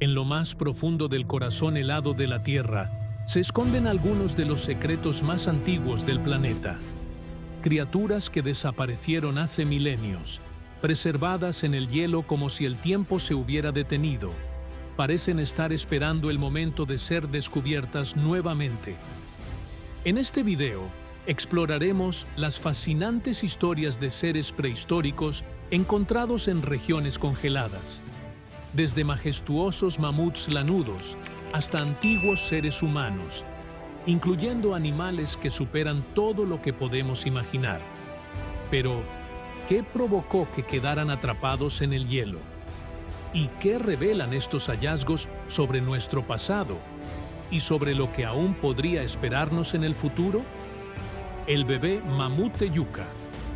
En lo más profundo del corazón helado de la Tierra, se esconden algunos de los secretos más antiguos del planeta. Criaturas que desaparecieron hace milenios, preservadas en el hielo como si el tiempo se hubiera detenido, parecen estar esperando el momento de ser descubiertas nuevamente. En este video, exploraremos las fascinantes historias de seres prehistóricos encontrados en regiones congeladas, desde majestuosos mamuts lanudos hasta antiguos seres humanos, incluyendo animales que superan todo lo que podemos imaginar. Pero, ¿qué provocó que quedaran atrapados en el hielo? ¿Y qué revelan estos hallazgos sobre nuestro pasado y sobre lo que aún podría esperarnos en el futuro? El bebé mamut de Yucca,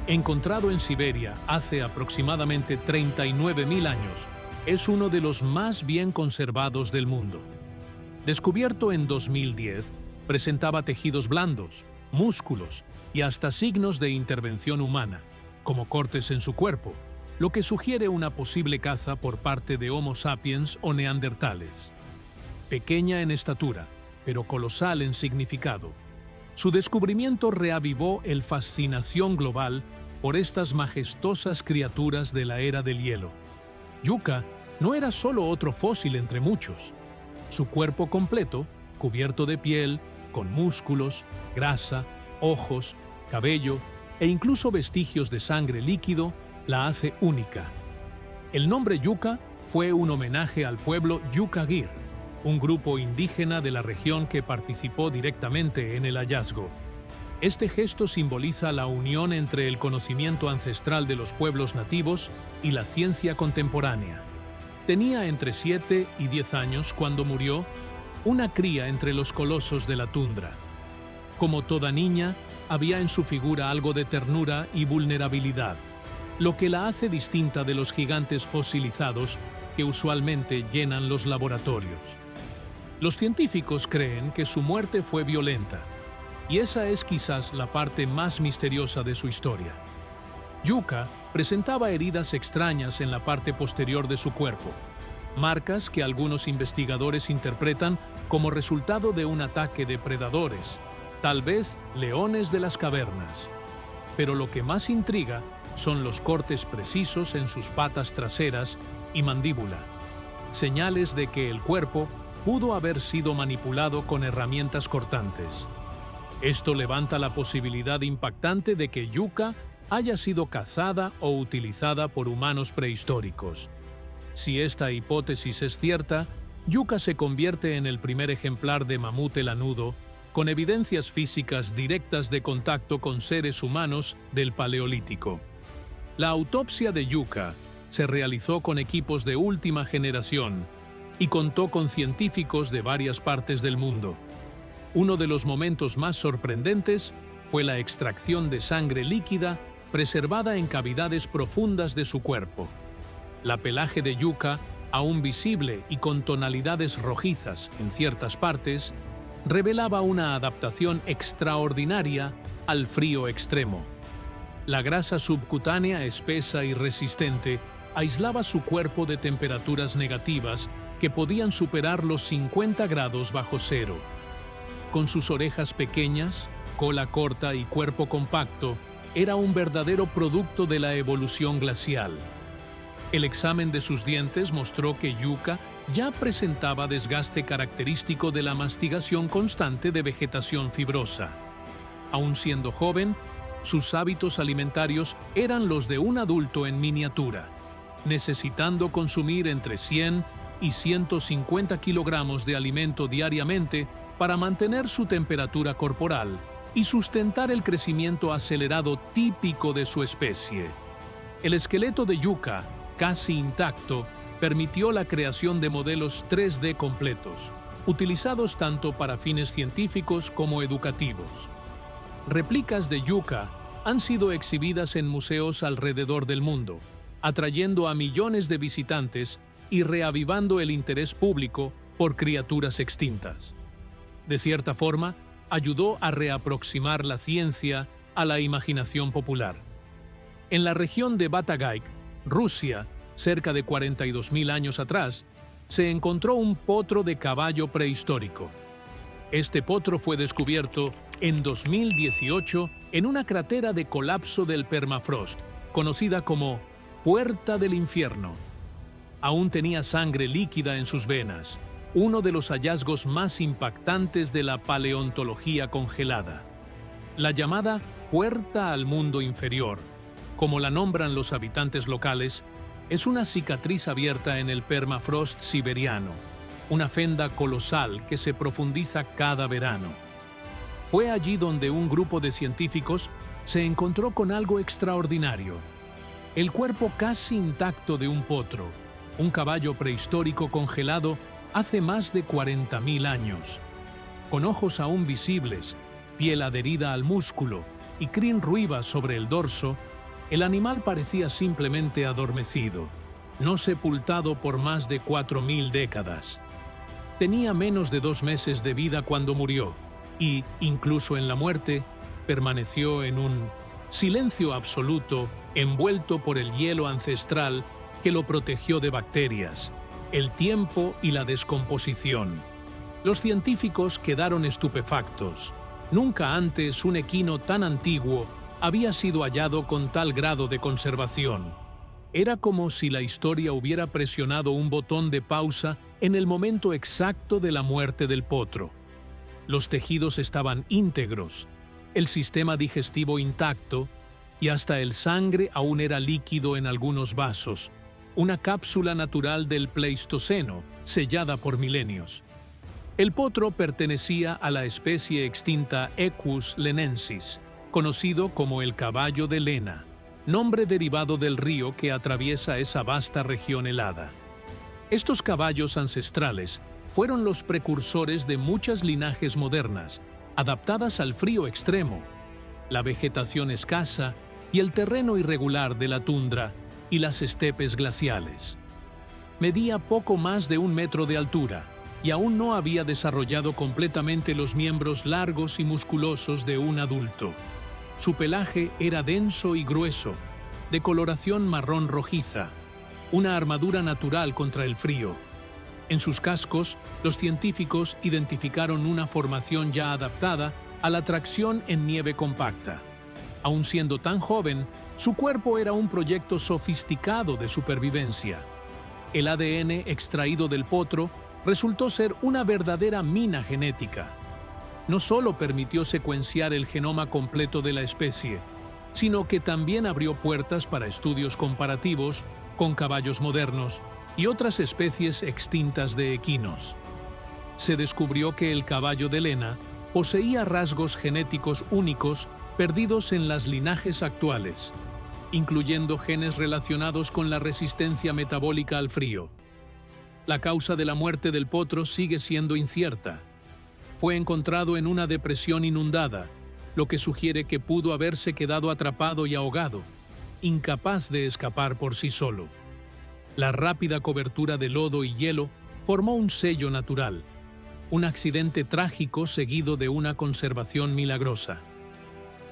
encontrado en Siberia hace aproximadamente 39.000 años, es uno de los más bien conservados del mundo. Descubierto en 2010, presentaba tejidos blandos, músculos y hasta signos de intervención humana, como cortes en su cuerpo, lo que sugiere una posible caza por parte de Homo sapiens o neandertales. Pequeña en estatura, pero colosal en significado, su descubrimiento reavivó el fascinación global por estas majestuosas criaturas de la era del hielo. Yucca no era solo otro fósil entre muchos. Su cuerpo completo, cubierto de piel, con músculos, grasa, ojos, cabello e incluso vestigios de sangre líquido, la hace única. El nombre Yucca fue un homenaje al pueblo Yucagir, un grupo indígena de la región que participó directamente en el hallazgo. Este gesto simboliza la unión entre el conocimiento ancestral de los pueblos nativos y la ciencia contemporánea. Tenía entre 7 y 10 años cuando murió, una cría entre los colosos de la tundra. Como toda niña, había en su figura algo de ternura y vulnerabilidad, lo que la hace distinta de los gigantes fosilizados que usualmente llenan los laboratorios. Los científicos creen que su muerte fue violenta, y esa es quizás la parte más misteriosa de su historia. Yucca presentaba heridas extrañas en la parte posterior de su cuerpo, marcas que algunos investigadores interpretan como resultado de un ataque de predadores, tal vez leones de las cavernas. Pero lo que más intriga son los cortes precisos en sus patas traseras y mandíbula, señales de que el cuerpo pudo haber sido manipulado con herramientas cortantes. Esto levanta la posibilidad impactante de que Yucca haya sido cazada o utilizada por humanos prehistóricos. Si esta hipótesis es cierta, Yucca se convierte en el primer ejemplar de mamut lanudo con evidencias físicas directas de contacto con seres humanos del Paleolítico. La autopsia de Yucca se realizó con equipos de última generación y contó con científicos de varias partes del mundo. Uno de los momentos más sorprendentes fue la extracción de sangre líquida preservada en cavidades profundas de su cuerpo. La pelaje de Yucca, aún visible y con tonalidades rojizas en ciertas partes, revelaba una adaptación extraordinaria al frío extremo. La grasa subcutánea espesa y resistente aislaba su cuerpo de temperaturas negativas que podían superar los 50 grados bajo cero. Con sus orejas pequeñas, cola corta y cuerpo compacto, era un verdadero producto de la evolución glacial. El examen de sus dientes mostró que Yucca ya presentaba desgaste característico de la mastigación constante de vegetación fibrosa. Aun siendo joven, sus hábitos alimentarios eran los de un adulto en miniatura, necesitando consumir entre 100 y 150 kilogramos de alimento diariamente para mantener su temperatura corporal y sustentar el crecimiento acelerado típico de su especie. El esqueleto de Yucca, casi intacto, permitió la creación de modelos 3D completos, utilizados tanto para fines científicos como educativos. Réplicas de Yucca han sido exhibidas en museos alrededor del mundo, atrayendo a millones de visitantes y reavivando el interés público por criaturas extintas. De cierta forma, ayudó a reaproximar la ciencia a la imaginación popular. En la región de Batagaik, Rusia, cerca de 42.000 años atrás, se encontró un potro de caballo prehistórico. Este potro fue descubierto en 2018 en una cratera de colapso del permafrost, conocida como Puerta del Infierno. Aún tenía sangre líquida en sus venas, uno de los hallazgos más impactantes de la paleontología congelada. La llamada Puerta al Mundo Inferior, como la nombran los habitantes locales, es una cicatriz abierta en el permafrost siberiano, una fenda colosal que se profundiza cada verano. Fue allí donde un grupo de científicos se encontró con algo extraordinario: el cuerpo casi intacto de un potro, un caballo prehistórico congelado hace más de 40.000 años. Con ojos aún visibles, piel adherida al músculo y crin ruiva sobre el dorso, el animal parecía simplemente adormecido, no sepultado por más de 4.000 décadas. Tenía menos de 2 meses de vida cuando murió y, incluso en la muerte, permaneció en un silencio absoluto, envuelto por el hielo ancestral que lo protegió de bacterias, el tiempo y la descomposición. Los científicos quedaron estupefactos. Nunca antes un equino tan antiguo había sido hallado con tal grado de conservación. Era como si la historia hubiera presionado un botón de pausa en el momento exacto de la muerte del potro. Los tejidos estaban íntegros, el sistema digestivo intacto y hasta el sangre aún era líquido en algunos vasos, una cápsula natural del Pleistoceno, sellada por milenios. El potro pertenecía a la especie extinta Equus lenensis, conocido como el caballo de Lena, nombre derivado del río que atraviesa esa vasta región helada. Estos caballos ancestrales fueron los precursores de muchas linajes modernas, adaptadas al frío extremo, la vegetación escasa y el terreno irregular de la tundra y las estepes glaciales. Medía poco más de 1 metro de altura y aún no había desarrollado completamente los miembros largos y musculosos de un adulto. Su pelaje era denso y grueso, de coloración marrón rojiza, una armadura natural contra el frío. En sus cascos, los científicos identificaron una formación ya adaptada a la tracción en nieve compacta. Aun siendo tan joven, su cuerpo era un proyecto sofisticado de supervivencia. El ADN extraído del potro resultó ser una verdadera mina genética. No solo permitió secuenciar el genoma completo de la especie, sino que también abrió puertas para estudios comparativos con caballos modernos y otras especies extintas de equinos. Se descubrió que el caballo de Lena poseía rasgos genéticos únicos perdidos en los linajes actuales, incluyendo genes relacionados con la resistencia metabólica al frío. La causa de la muerte del potro sigue siendo incierta. Fue encontrado en una depresión inundada, lo que sugiere que pudo haberse quedado atrapado y ahogado, incapaz de escapar por sí solo. La rápida cobertura de lodo y hielo formó un sello natural, un accidente trágico seguido de una conservación milagrosa.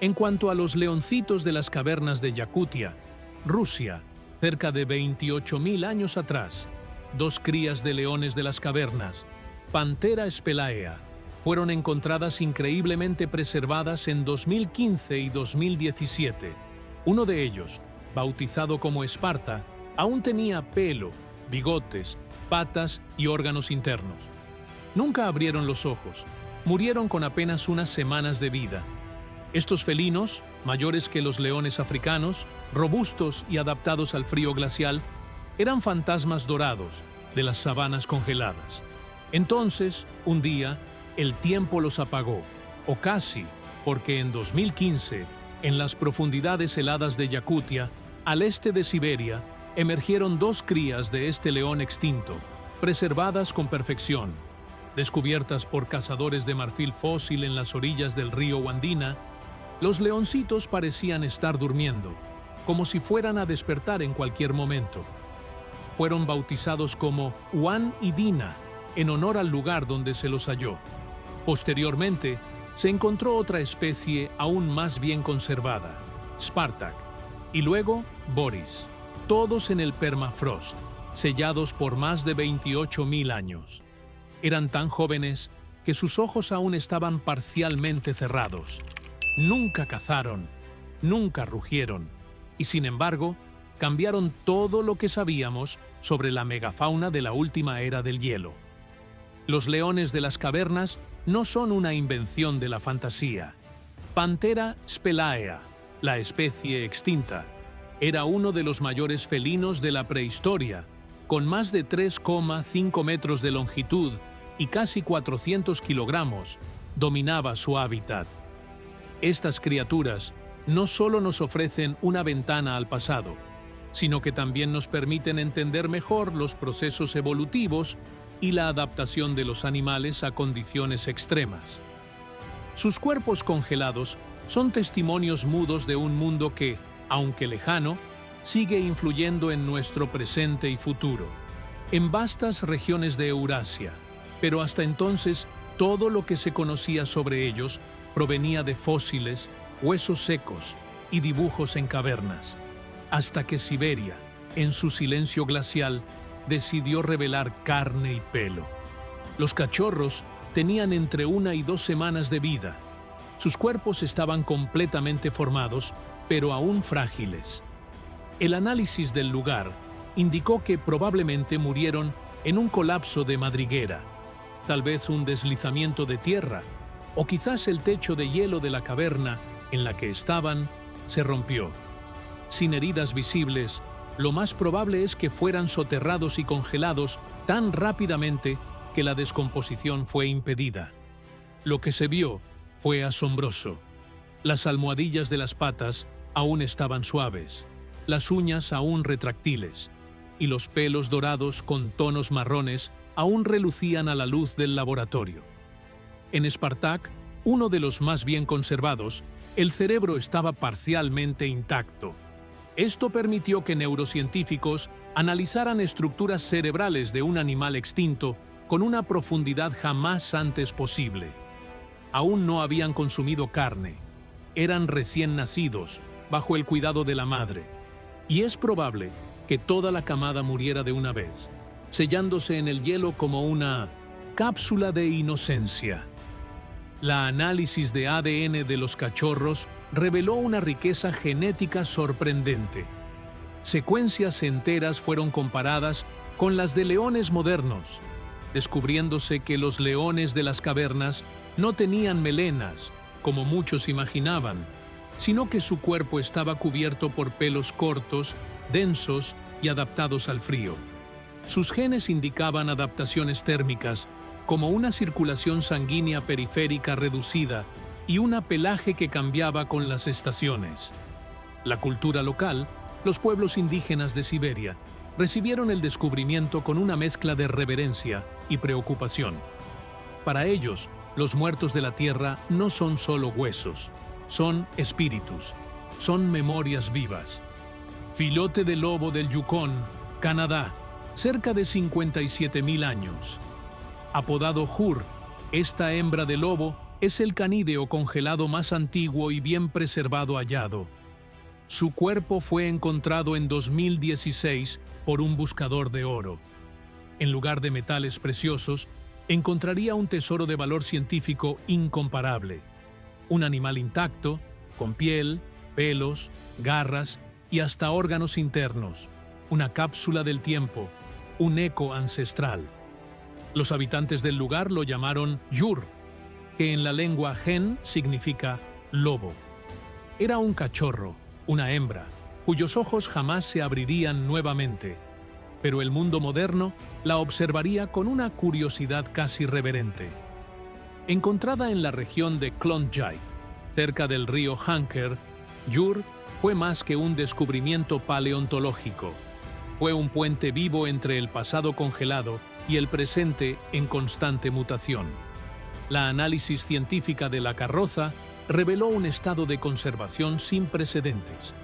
En cuanto a los leoncitos de las cavernas de Yakutia, Rusia, cerca de 28.000 años atrás, 2 crías de leones de las cavernas, Panthera spelaea, fueron encontradas increíblemente preservadas en 2015 y 2017. Uno de ellos, bautizado como Esparta, aún tenía pelo, bigotes, patas y órganos internos. Nunca abrieron los ojos, murieron con apenas unas semanas de vida. Estos felinos, mayores que los leones africanos, robustos y adaptados al frío glacial, eran fantasmas dorados de las sabanas congeladas. Entonces, un día, el tiempo los apagó, o casi, porque en 2015, en las profundidades heladas de Yakutia, al este de Siberia, emergieron 2 crías de este león extinto, preservadas con perfección. Descubiertas por cazadores de marfil fósil en las orillas del río Wandina, los leoncitos parecían estar durmiendo, como si fueran a despertar en cualquier momento. Fueron bautizados como Juan y Dina, en honor al lugar donde se los halló. Posteriormente, se encontró otra especie aún más bien conservada, Spartak, y luego Boris, todos en el permafrost, sellados por más de 28.000 años. Eran tan jóvenes que sus ojos aún estaban parcialmente cerrados. Nunca cazaron, nunca rugieron, y sin embargo, cambiaron todo lo que sabíamos sobre la megafauna de la última era del hielo. Los leones de las cavernas no son una invención de la fantasía. Panthera spelaea, la especie extinta, era uno de los mayores felinos de la prehistoria, con más de 3,5 metros de longitud y casi 400 kilogramos, dominaba su hábitat. Estas criaturas no solo nos ofrecen una ventana al pasado, sino que también nos permiten entender mejor los procesos evolutivos y la adaptación de los animales a condiciones extremas. Sus cuerpos congelados son testimonios mudos de un mundo que, aunque lejano, sigue influyendo en nuestro presente y futuro, en vastas regiones de Eurasia, pero hasta entonces todo lo que se conocía sobre ellos provenía de fósiles, huesos secos y dibujos en cavernas, hasta que Siberia, en su silencio glacial, decidió revelar carne y pelo. Los cachorros tenían entre 1 y 2 semanas de vida. Sus cuerpos estaban completamente formados, pero aún frágiles. El análisis del lugar indicó que probablemente murieron en un colapso de madriguera, tal vez un deslizamiento de tierra, o quizás el techo de hielo de la caverna en la que estaban se rompió. Sin heridas visibles, lo más probable es que fueran soterrados y congelados tan rápidamente que la descomposición fue impedida. Lo que se vio fue asombroso. Las almohadillas de las patas aún estaban suaves, las uñas aún retráctiles, y los pelos dorados con tonos marrones aún relucían a la luz del laboratorio. En Spartak, uno de los más bien conservados, el cerebro estaba parcialmente intacto. Esto permitió que neurocientíficos analizaran estructuras cerebrales de un animal extinto con una profundidad jamás antes posible. Aún no habían consumido carne. Eran recién nacidos, bajo el cuidado de la madre. Y es probable que toda la camada muriera de una vez, sellándose en el hielo como una cápsula de inocencia. La análisis de ADN de los cachorros reveló una riqueza genética sorprendente. Secuencias enteras fueron comparadas con las de leones modernos, descubriéndose que los leones de las cavernas no tenían melenas, como muchos imaginaban, sino que su cuerpo estaba cubierto por pelos cortos, densos y adaptados al frío. Sus genes indicaban adaptaciones térmicas, como una circulación sanguínea periférica reducida y un pelaje que cambiaba con las estaciones. La cultura local, los pueblos indígenas de Siberia, recibieron el descubrimiento con una mezcla de reverencia y preocupación. Para ellos, los muertos de la tierra no son solo huesos, son espíritus, son memorias vivas. Filote de lobo del Yukon, Canadá, cerca de 57.000 años. Apodado Hur, esta hembra de lobo es el canídeo congelado más antiguo y bien preservado hallado. Su cuerpo fue encontrado en 2016 por un buscador de oro. En lugar de metales preciosos, encontraría un tesoro de valor científico incomparable. Un animal intacto, con piel, pelos, garras y hasta órganos internos. Una cápsula del tiempo, un eco ancestral. Los habitantes del lugar lo llamaron Yur, que en la lengua gen significa lobo. Era un cachorro, una hembra, cuyos ojos jamás se abrirían nuevamente, pero el mundo moderno la observaría con una curiosidad casi reverente. Encontrada en la región de Klondike, cerca del río Hunker, Yur fue más que un descubrimiento paleontológico. Fue un puente vivo entre el pasado congelado y el presente en constante mutación. La análisis científica de la carroza reveló un estado de conservación sin precedentes.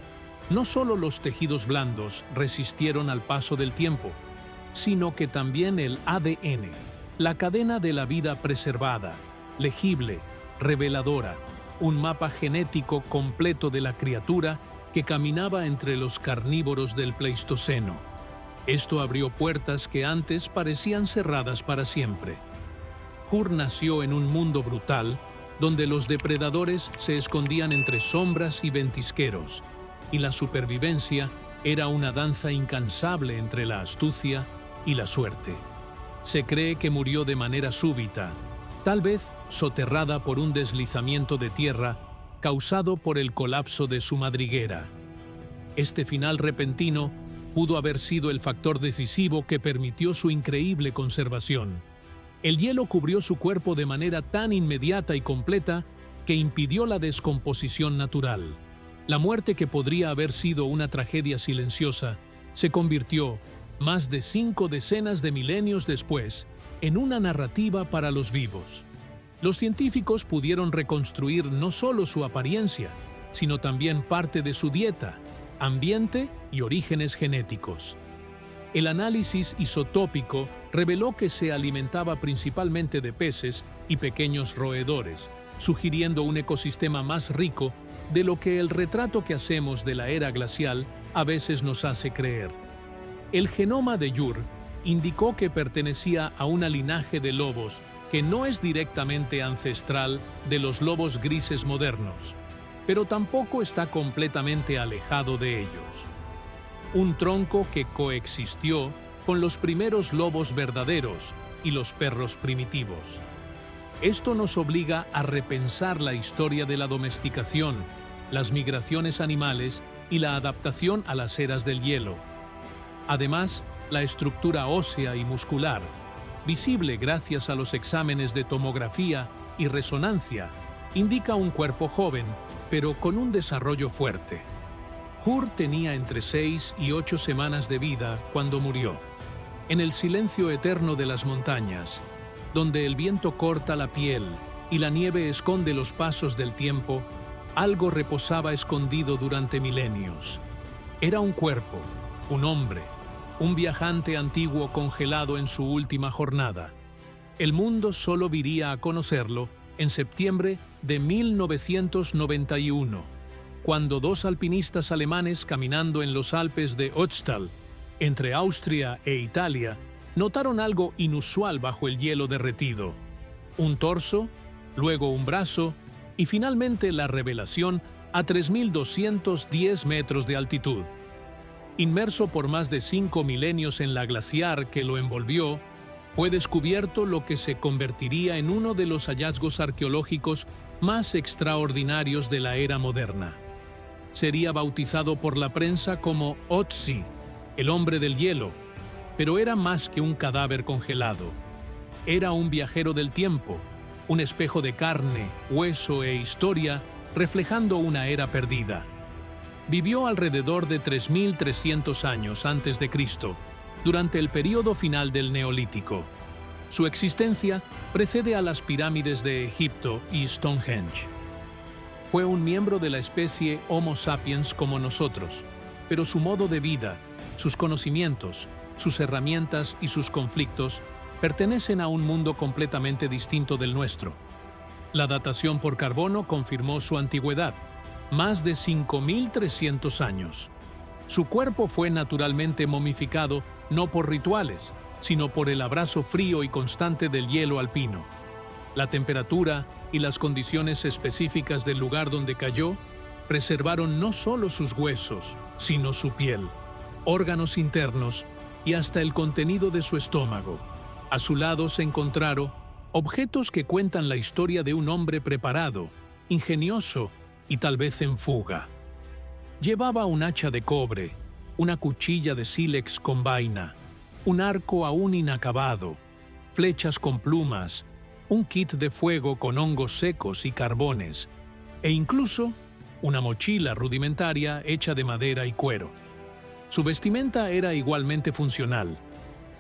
No solo los tejidos blandos resistieron al paso del tiempo, sino que también el ADN, la cadena de la vida preservada, legible, reveladora, un mapa genético completo de la criatura que caminaba entre los carnívoros del Pleistoceno. Esto abrió puertas que antes parecían cerradas para siempre. Hur nació en un mundo brutal, donde los depredadores se escondían entre sombras y ventisqueros, y la supervivencia era una danza incansable entre la astucia y la suerte. Se cree que murió de manera súbita, tal vez soterrada por un deslizamiento de tierra causado por el colapso de su madriguera. Este final repentino pudo haber sido el factor decisivo que permitió su increíble conservación. El hielo cubrió su cuerpo de manera tan inmediata y completa que impidió la descomposición natural. La muerte, que podría haber sido una tragedia silenciosa, se convirtió, más de 5 decenas de milenios después, en una narrativa para los vivos. Los científicos pudieron reconstruir no solo su apariencia, sino también parte de su dieta, ambiente y orígenes genéticos. El análisis isotópico reveló que se alimentaba principalmente de peces y pequeños roedores, sugiriendo un ecosistema más rico de lo que el retrato que hacemos de la era glacial a veces nos hace creer. El genoma de Ur indicó que pertenecía a un linaje de lobos que no es directamente ancestral de los lobos grises modernos, pero tampoco está completamente alejado de ellos. Un tronco que coexistió con los primeros lobos verdaderos y los perros primitivos. Esto nos obliga a repensar la historia de la domesticación, las migraciones animales y la adaptación a las eras del hielo. Además, la estructura ósea y muscular, visible gracias a los exámenes de tomografía y resonancia, indica un cuerpo joven, pero con un desarrollo fuerte. Hur tenía entre 6 y 8 semanas de vida cuando murió. En el silencio eterno de las montañas, donde el viento corta la piel y la nieve esconde los pasos del tiempo, algo reposaba escondido durante milenios. Era un cuerpo, un hombre, un viajante antiguo congelado en su última jornada. El mundo solo viría a conocerlo en septiembre de 1991, cuando 2 alpinistas alemanes caminando en los Alpes de Ötztal, entre Austria e Italia, notaron algo inusual bajo el hielo derretido. Un torso, luego un brazo y finalmente la revelación a 3.210 metros de altitud. Inmerso por más de 5 milenios en la glaciar que lo envolvió, fue descubierto lo que se convertiría en uno de los hallazgos arqueológicos más extraordinarios de la era moderna. Sería bautizado por la prensa como Otzi, el hombre del hielo, pero era más que un cadáver congelado. Era un viajero del tiempo, un espejo de carne, hueso e historia reflejando una era perdida. Vivió alrededor de 3.300 años antes de Cristo, durante el período final del Neolítico. Su existencia precede a las pirámides de Egipto y Stonehenge. Fue un miembro de la especie Homo sapiens como nosotros, pero su modo de vida, sus conocimientos, sus herramientas y sus conflictos pertenecen a un mundo completamente distinto del nuestro. La datación por carbono confirmó su antigüedad, más de 5.300 años. Su cuerpo fue naturalmente momificado no por rituales, sino por el abrazo frío y constante del hielo alpino. La temperatura y las condiciones específicas del lugar donde cayó preservaron no solo sus huesos, sino su piel, órganos internos y hasta el contenido de su estómago. A su lado se encontraron objetos que cuentan la historia de un hombre preparado, ingenioso y tal vez en fuga. Llevaba un hacha de cobre, una cuchilla de sílex con vaina, un arco aún inacabado, flechas con plumas, un kit de fuego con hongos secos y carbones, e incluso una mochila rudimentaria hecha de madera y cuero. Su vestimenta era igualmente funcional: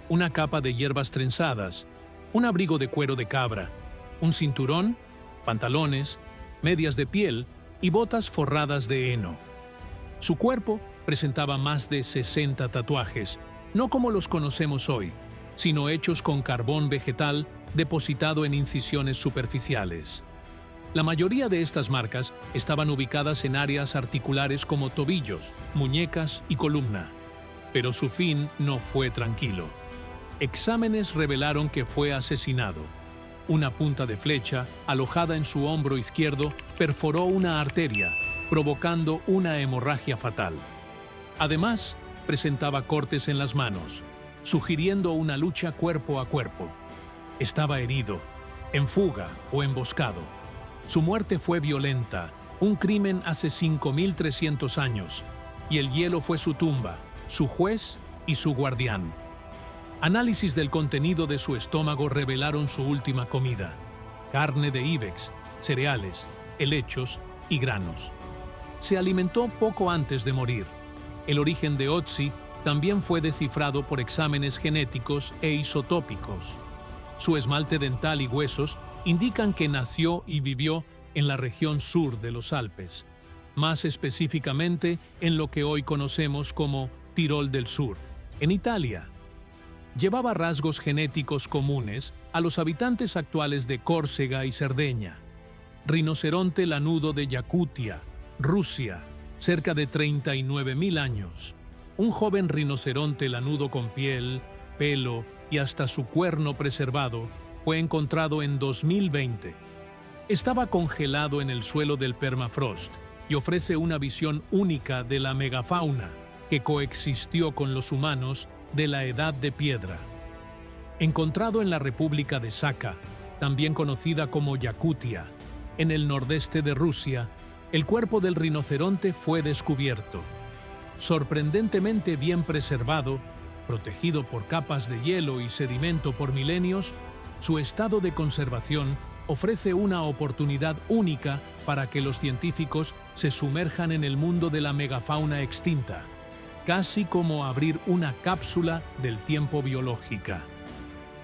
una capa de hierbas trenzadas, un abrigo de cuero de cabra, un cinturón, pantalones, medias de piel y botas forradas de heno. Su cuerpo presentaba más de 60 tatuajes, no como los conocemos hoy, sino hechos con carbón vegetal depositado en incisiones superficiales. La mayoría de estas marcas estaban ubicadas en áreas articulares como tobillos, muñecas y columna. Pero su fin no fue tranquilo. Exámenes revelaron que fue asesinado. Una punta de flecha, alojada en su hombro izquierdo, perforó una arteria, provocando una hemorragia fatal. Además, presentaba cortes en las manos, sugiriendo una lucha cuerpo a cuerpo. Estaba herido, en fuga o emboscado. Su muerte fue violenta, un crimen hace 5.300 años, y el hielo fue su tumba, su juez y su guardián. Análisis del contenido de su estómago revelaron su última comida: carne de íbex, cereales, helechos y granos. Se alimentó poco antes de morir. El origen de Ötzi también fue descifrado por exámenes genéticos e isotópicos. Su esmalte dental y huesos indican que nació y vivió en la región sur de los Alpes, más específicamente en lo que hoy conocemos como Tirol del Sur, en Italia. Llevaba rasgos genéticos comunes a los habitantes actuales de Córcega y Cerdeña. Rinoceronte lanudo de Yakutia, Rusia, cerca de 39.000 años. Un joven rinoceronte lanudo con piel, pelo y hasta su cuerno preservado fue encontrado en 2020. Estaba congelado en el suelo del permafrost y ofrece una visión única de la megafauna que coexistió con los humanos de la Edad de Piedra. Encontrado en la República de Sakha, también conocida como Yakutia, en el nordeste de Rusia, el cuerpo del rinoceronte fue descubierto. Sorprendentemente bien preservado, protegido por capas de hielo y sedimento por milenios, su estado de conservación ofrece una oportunidad única para que los científicos se sumerjan en el mundo de la megafauna extinta, casi como abrir una cápsula del tiempo biológica.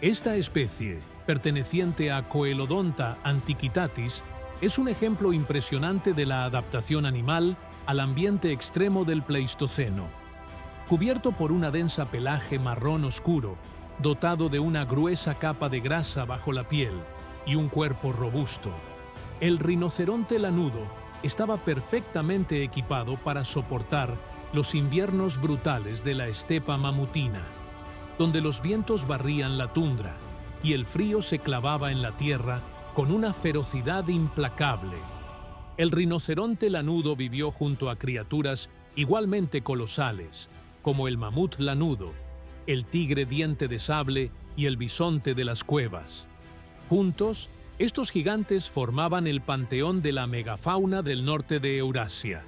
Esta especie, perteneciente a Coelodonta antiquitatis, es un ejemplo impresionante de la adaptación animal al ambiente extremo del Pleistoceno. Cubierto por una densa pelaje marrón oscuro, dotado de una gruesa capa de grasa bajo la piel y un cuerpo robusto, el rinoceronte lanudo estaba perfectamente equipado para soportar los inviernos brutales de la estepa mamutina, donde los vientos barrían la tundra y el frío se clavaba en la tierra con una ferocidad implacable. El rinoceronte lanudo vivió junto a criaturas igualmente colosales, como el mamut lanudo, el tigre diente de sable y el bisonte de las cuevas. Juntos, estos gigantes formaban el panteón de la megafauna del norte de Eurasia,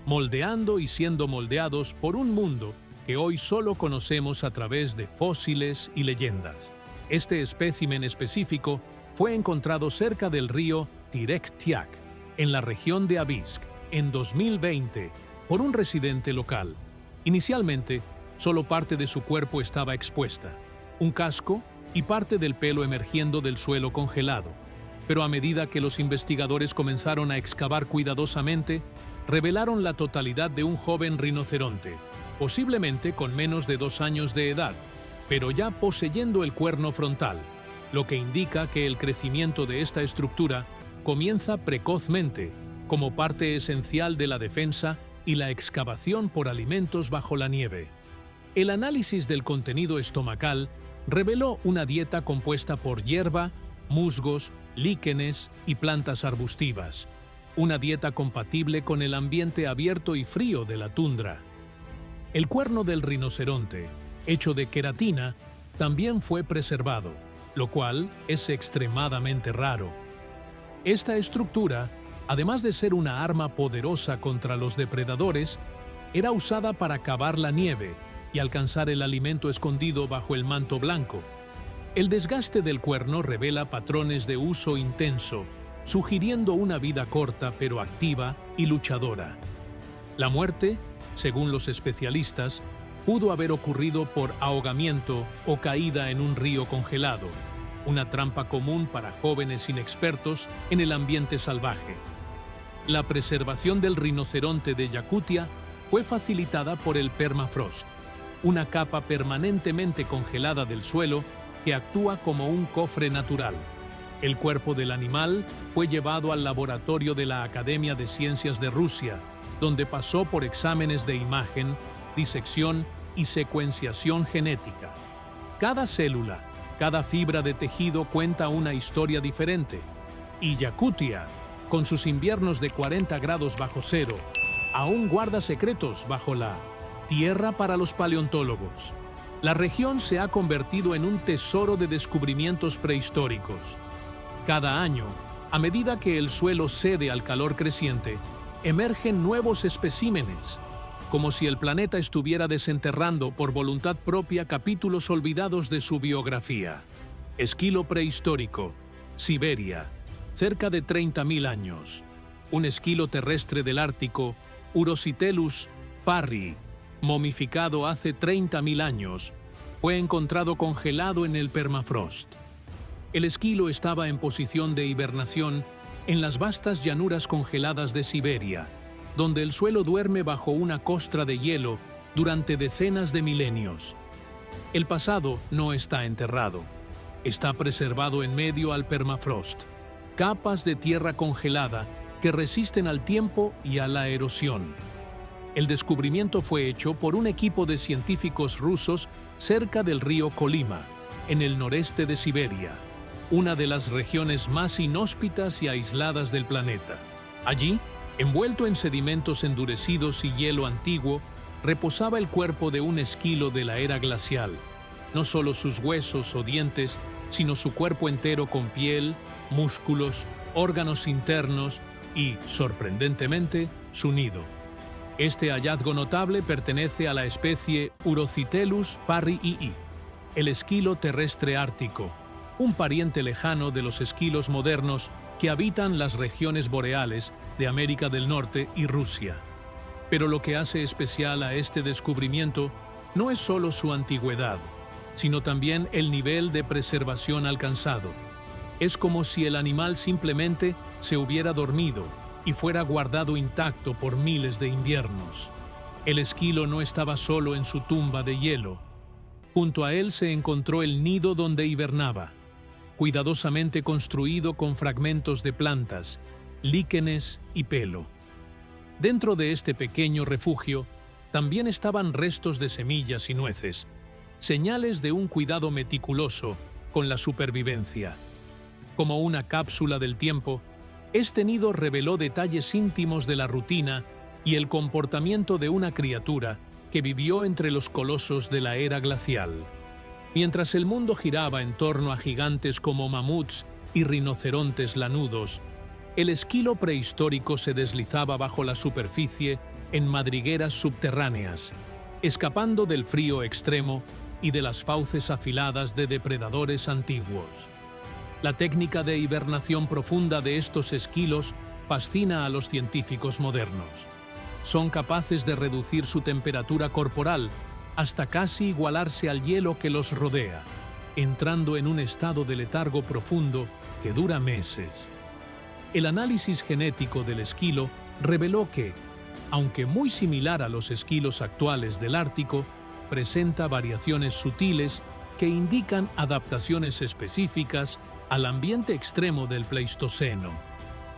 moldeando y siendo moldeados por un mundo que hoy solo conocemos a través de fósiles y leyendas. Este espécimen específico fue encontrado cerca del río Tirek-Tiak, en la región de Abisk, en 2020, por un residente local. Inicialmente, solo parte de su cuerpo estaba expuesta, un casco y parte del pelo emergiendo del suelo congelado. Pero a medida que los investigadores comenzaron a excavar cuidadosamente, revelaron la totalidad de un joven rinoceronte, posiblemente con menos de 2 años de edad, pero ya poseyendo el cuerno frontal, lo que indica que el crecimiento de esta estructura comienza precozmente, como parte esencial de la defensa y la excavación por alimentos bajo la nieve. El análisis del contenido estomacal reveló una dieta compuesta por hierba, musgos, líquenes y plantas arbustivas, una dieta compatible con el ambiente abierto y frío de la tundra. El cuerno del rinoceronte, hecho de queratina, también fue preservado, lo cual es extremadamente raro. Esta estructura, además de ser una arma poderosa contra los depredadores, era usada para cavar la nieve y alcanzar el alimento escondido bajo el manto blanco. El desgaste del cuerno revela patrones de uso intenso, sugiriendo una vida corta pero activa y luchadora. La muerte, según los especialistas, pudo haber ocurrido por ahogamiento o caída en un río congelado, una trampa común para jóvenes inexpertos en el ambiente salvaje. La preservación del rinoceronte de Yakutia fue facilitada por el permafrost, una capa permanentemente congelada del suelo que actúa como un cofre natural. El cuerpo del animal fue llevado al laboratorio de la Academia de Ciencias de Rusia, donde pasó por exámenes de imagen, disección y secuenciación genética. Cada célula, cada fibra de tejido cuenta una historia diferente. Y Yakutia, con sus inviernos de 40 grados bajo cero, aún guarda secretos bajo la tierra para los paleontólogos. La región se ha convertido en un tesoro de descubrimientos prehistóricos. Cada año, a medida que el suelo cede al calor creciente, emergen nuevos especímenes, como si el planeta estuviera desenterrando por voluntad propia capítulos olvidados de su biografía. Esquilo prehistórico, Siberia, cerca de 30.000 años. Un esquilo terrestre del Ártico, Urositellus parry, momificado hace 30.000 años, fue encontrado congelado en el permafrost. El esquilo estaba en posición de hibernación en las vastas llanuras congeladas de Siberia, donde el suelo duerme bajo una costra de hielo durante decenas de milenios. El pasado no está enterrado, está preservado en medio al permafrost, capas de tierra congelada que resisten al tiempo y a la erosión. El descubrimiento fue hecho por un equipo de científicos rusos cerca del río Kolyma, en el noreste de Siberia, una de las regiones más inhóspitas y aisladas del planeta. Allí, envuelto en sedimentos endurecidos y hielo antiguo, reposaba el cuerpo de un esquilo de la era glacial. No solo sus huesos o dientes, sino su cuerpo entero con piel, músculos, órganos internos y, sorprendentemente, su nido. Este hallazgo notable pertenece a la especie Urositellus parrii, el esquilo terrestre ártico, un pariente lejano de los esquilos modernos que habitan las regiones boreales de América del Norte y Rusia. Pero lo que hace especial a este descubrimiento no es solo su antigüedad, sino también el nivel de preservación alcanzado. Es como si el animal simplemente se hubiera dormido y fuera guardado intacto por miles de inviernos. El esquilo no estaba solo en su tumba de hielo. Junto a él se encontró el nido donde hibernaba, cuidadosamente construido con fragmentos de plantas, líquenes y pelo. Dentro de este pequeño refugio también estaban restos de semillas y nueces, señales de un cuidado meticuloso con la supervivencia. Como una cápsula del tiempo, este nido reveló detalles íntimos de la rutina y el comportamiento de una criatura que vivió entre los colosos de la era glacial. Mientras el mundo giraba en torno a gigantes como mamuts y rinocerontes lanudos, el esquilo prehistórico se deslizaba bajo la superficie en madrigueras subterráneas, escapando del frío extremo y de las fauces afiladas de depredadores antiguos. La técnica de hibernación profunda de estos esquilos fascina a los científicos modernos. Son capaces de reducir su temperatura corporal hasta casi igualarse al hielo que los rodea, entrando en un estado de letargo profundo que dura meses. El análisis genético del esquilo reveló que, aunque muy similar a los esquilos actuales del Ártico, presenta variaciones sutiles que indican adaptaciones específicas al ambiente extremo del Pleistoceno.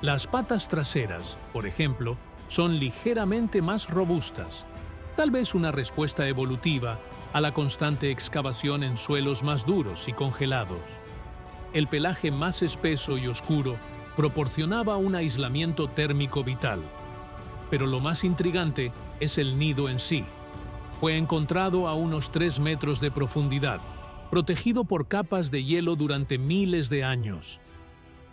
Las patas traseras, por ejemplo, son ligeramente más robustas, tal vez una respuesta evolutiva a la constante excavación en suelos más duros y congelados. El pelaje más espeso y oscuro proporcionaba un aislamiento térmico vital. Pero lo más intrigante es el nido en sí. Fue encontrado a unos 3 metros de profundidad, protegido por capas de hielo durante miles de años.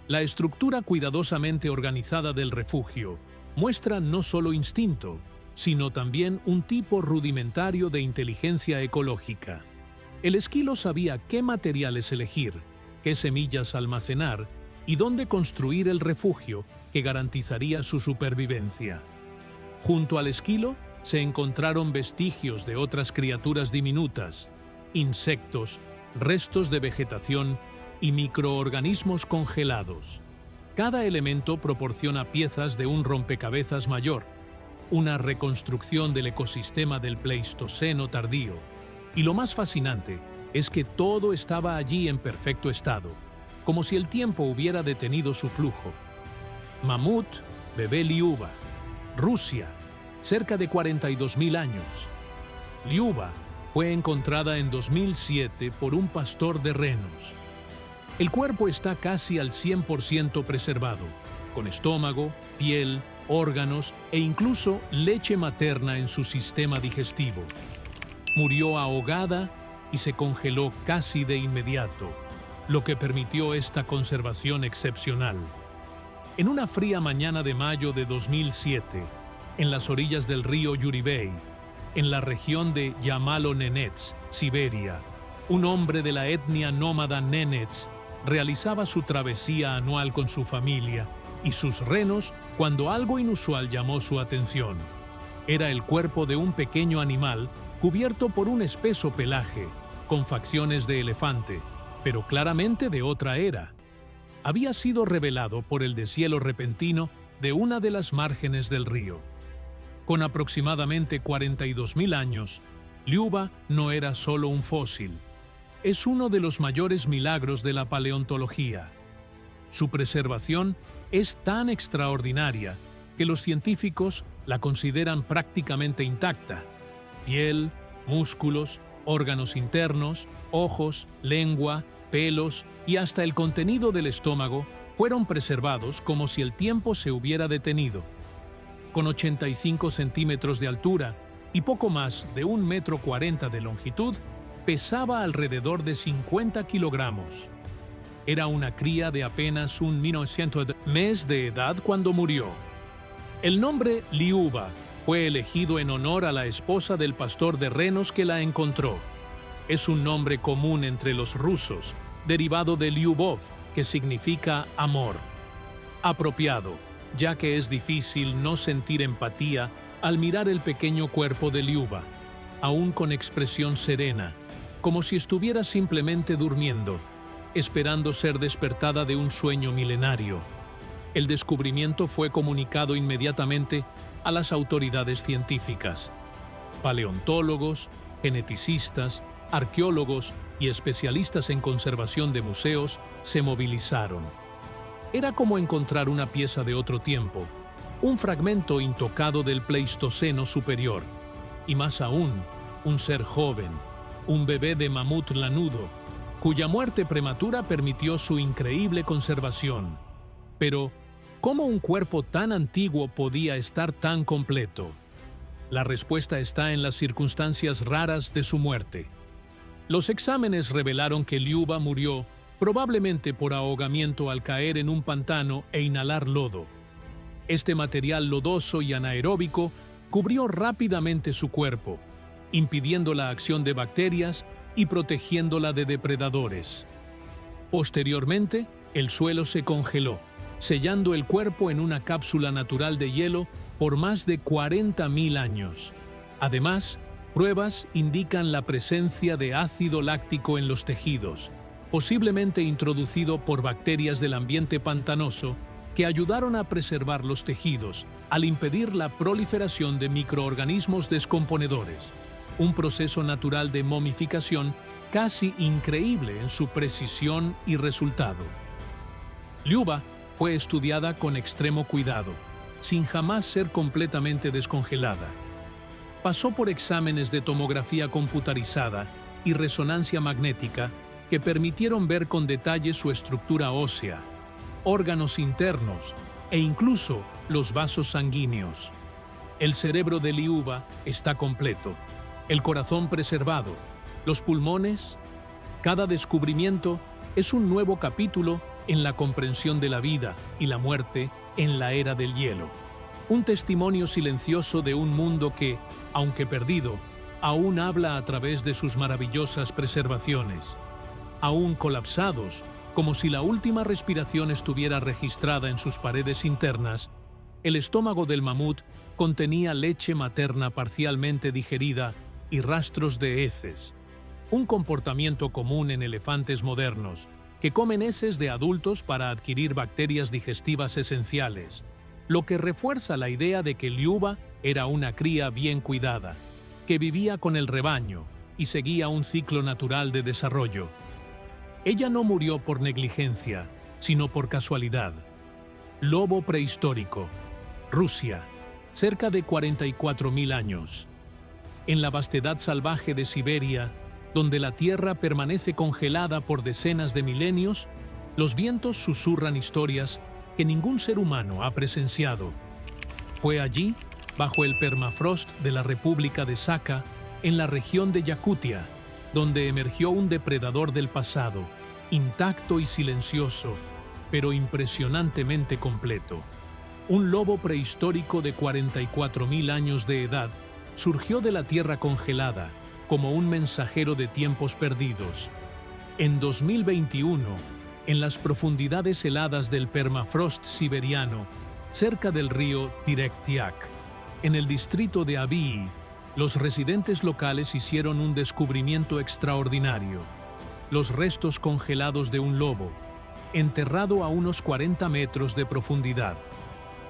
La estructura cuidadosamente organizada del refugio muestra no solo instinto, sino también un tipo rudimentario de inteligencia ecológica. El esquilo sabía qué materiales elegir, qué semillas almacenar y dónde construir el refugio que garantizaría su supervivencia. Junto al esquilo se encontraron vestigios de otras criaturas diminutas, insectos, restos de vegetación y microorganismos congelados. Cada elemento proporciona piezas de un rompecabezas mayor, una reconstrucción del ecosistema del Pleistoceno tardío. Y lo más fascinante es que todo estaba allí en perfecto estado, como si el tiempo hubiera detenido su flujo. Mamut, bebé Liuba, Rusia, cerca de 42.000 años. Liuba, fue encontrada en 2007 por un pastor de renos. El cuerpo está casi al 100% preservado, con estómago, piel, órganos e incluso leche materna en su sistema digestivo. Murió ahogada y se congeló casi de inmediato, lo que permitió esta conservación excepcional. En una fría mañana de mayo de 2007, en las orillas del río Yuribey, en la región de Yamalo-Nenets, Siberia, un hombre de la etnia nómada Nenets realizaba su travesía anual con su familia y sus renos cuando algo inusual llamó su atención. Era el cuerpo de un pequeño animal cubierto por un espeso pelaje, con facciones de elefante, pero claramente de otra era. Había sido revelado por el deshielo repentino de una de las márgenes del río. Con aproximadamente 42.000 años, Liuba no era solo un fósil. Es uno de los mayores milagros de la paleontología. Su preservación es tan extraordinaria que los científicos la consideran prácticamente intacta. Piel, músculos, órganos internos, ojos, lengua, pelos y hasta el contenido del estómago fueron preservados como si el tiempo se hubiera detenido. Con 85 centímetros de altura y poco más de 1,40 m de longitud, pesaba alrededor de 50 kilogramos. Era una cría de apenas 1,900 meses de edad cuando murió. El nombre Liuba fue elegido en honor a la esposa del pastor de renos que la encontró. Es un nombre común entre los rusos, derivado de Lyubov, que significa amor. Apropiado, ya que es difícil no sentir empatía al mirar el pequeño cuerpo de Liuba, aún con expresión serena, como si estuviera simplemente durmiendo, esperando ser despertada de un sueño milenario. El descubrimiento fue comunicado inmediatamente a las autoridades científicas. Paleontólogos, geneticistas, arqueólogos y especialistas en conservación de museos se movilizaron. Era como encontrar una pieza de otro tiempo, un fragmento intocado del Pleistoceno superior, y más aún, un ser joven, un bebé de mamut lanudo, cuya muerte prematura permitió su increíble conservación. Pero, ¿cómo un cuerpo tan antiguo podía estar tan completo? La respuesta está en las circunstancias raras de su muerte. Los exámenes revelaron que Liuba murió probablemente por ahogamiento al caer en un pantano e inhalar lodo. Este material lodoso y anaeróbico cubrió rápidamente su cuerpo, impidiendo la acción de bacterias y protegiéndola de depredadores. Posteriormente, el suelo se congeló, sellando el cuerpo en una cápsula natural de hielo por más de 40.000 años. Además, pruebas indican la presencia de ácido láctico en los tejidos, posiblemente introducido por bacterias del ambiente pantanoso que ayudaron a preservar los tejidos al impedir la proliferación de microorganismos descomponedores, un proceso natural de momificación casi increíble en su precisión y resultado. Liuba fue estudiada con extremo cuidado, sin jamás ser completamente descongelada. Pasó por exámenes de tomografía computarizada y resonancia magnética que permitieron ver con detalle su estructura ósea, órganos internos e incluso los vasos sanguíneos. El cerebro de Liuba está completo, el corazón preservado, los pulmones. Cada descubrimiento es un nuevo capítulo en la comprensión de la vida y la muerte en la era del hielo. Un testimonio silencioso de un mundo que, aunque perdido, aún habla a través de sus maravillosas preservaciones. Aún colapsados, como si la última respiración estuviera registrada en sus paredes internas, el estómago del mamut contenía leche materna parcialmente digerida y rastros de heces, un comportamiento común en elefantes modernos, que comen heces de adultos para adquirir bacterias digestivas esenciales, lo que refuerza la idea de que Liuba era una cría bien cuidada, que vivía con el rebaño y seguía un ciclo natural de desarrollo. Ella no murió por negligencia, sino por casualidad. Lobo prehistórico, Rusia, cerca de 44.000 años. en la vastedad salvaje de Siberia, donde la tierra permanece congelada por decenas de milenios, los vientos susurran historias que ningún ser humano ha presenciado. Fue allí, bajo el permafrost de la República de Sakha, en la región de Yakutia, donde emergió un depredador del pasado, intacto y silencioso, pero impresionantemente completo. Un lobo prehistórico de 44.000 años de edad surgió de la tierra congelada como un mensajero de tiempos perdidos. En 2021, en las profundidades heladas del permafrost siberiano, cerca del río Tirektiak, en el distrito de Abii, los residentes locales hicieron un descubrimiento extraordinario: los restos congelados de un lobo, enterrado a unos 40 metros de profundidad.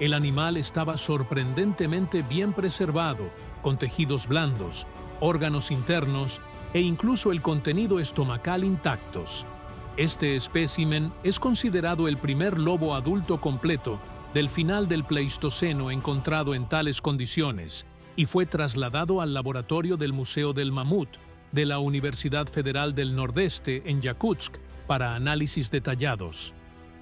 El animal estaba sorprendentemente bien preservado, con tejidos blandos, órganos internos e incluso el contenido estomacal intactos. Este espécimen es considerado el primer lobo adulto completo del final del Pleistoceno encontrado en tales condiciones y fue trasladado al laboratorio del Museo del Mamut de la Universidad Federal del Nordeste en Yakutsk para análisis detallados.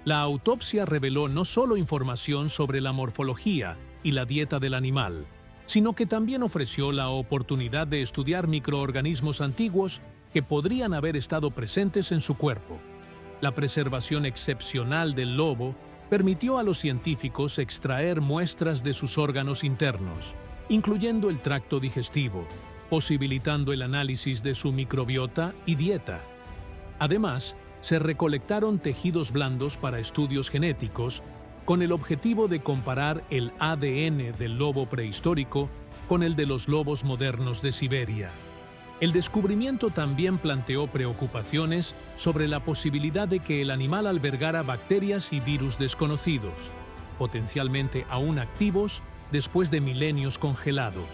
La autopsia reveló no solo información sobre la morfología y la dieta del animal, sino que también ofreció la oportunidad de estudiar microorganismos antiguos que podrían haber estado presentes en su cuerpo. La preservación excepcional del lobo permitió a los científicos extraer muestras de sus órganos internos, incluyendo el tracto digestivo, posibilitando el análisis de su microbiota y dieta. Además, se recolectaron tejidos blandos para estudios genéticos con el objetivo de comparar el ADN del lobo prehistórico con el de los lobos modernos de Siberia. El descubrimiento también planteó preocupaciones sobre la posibilidad de que el animal albergara bacterias y virus desconocidos, potencialmente aún activos después de milenios congelados.